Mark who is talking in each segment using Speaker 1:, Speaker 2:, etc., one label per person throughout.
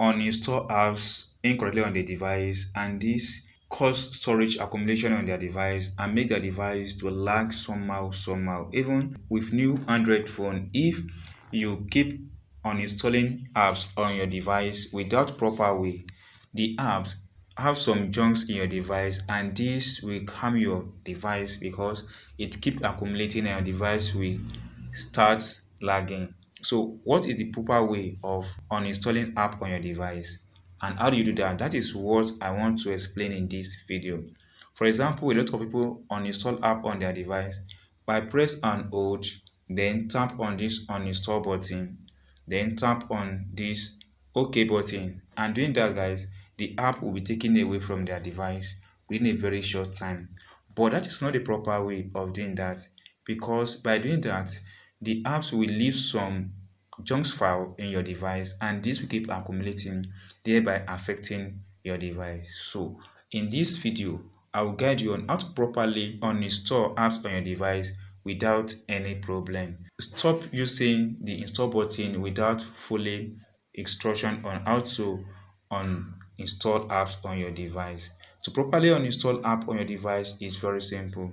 Speaker 1: uninstall apps incorrectly on the device, and this cause storage accumulation on their device and make their device to lag somehow. Even with new Android phone, if you keep uninstalling apps on your device without proper way, the apps have some junks in your device, and this will harm your device because it keep accumulating and your device will start lagging. So what is the proper way of uninstalling app on your device, and how do you do that? That is what I want to explain in this video. For example, a lot of people uninstall app on their device by press and hold, then tap on this uninstall button, then tap on this OK button. And doing that, guys, the app will be taken away from their device within a very short time. But that is not the proper way of doing that, because by doing that, the apps will leave some junks file in your device, and this will keep accumulating, thereby affecting your device. So in this video, I will guide you on how to properly uninstall apps on your device without any problem. Stop using the install button without fully instruction on how to uninstall apps on your device. To properly uninstall app on your device is very simple.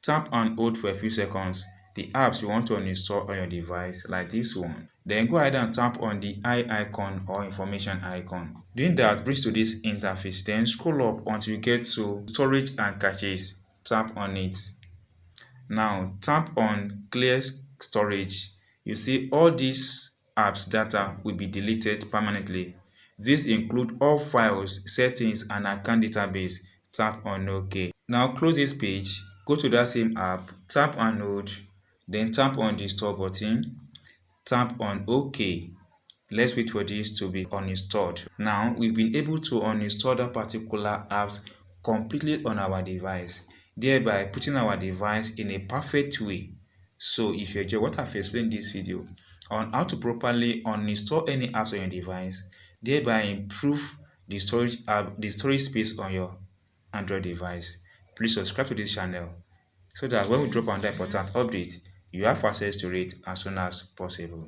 Speaker 1: Tap and hold for a few seconds the apps you want to uninstall on your device, like this one. Then go ahead and tap on the eye icon or information icon. Doing that brings to this interface. Then scroll up until you get to storage and caches. Tap on it. Now tap on clear storage. You see all these apps data will be deleted permanently. This include all files, settings, and account database. Tap on OK. Now close this page, go to that same app, tap and hold, then tap on the store button, tap on OK. Let's wait for this to be uninstalled. Now we've been able to uninstall that particular apps completely on our device, thereby putting our device in a perfect way. So if you enjoy what I've explained in this video on how to properly uninstall any apps on your device, thereby improve the storage space on your Android device, please subscribe to this channel so that when we drop another important update, you have access to it as soon as possible.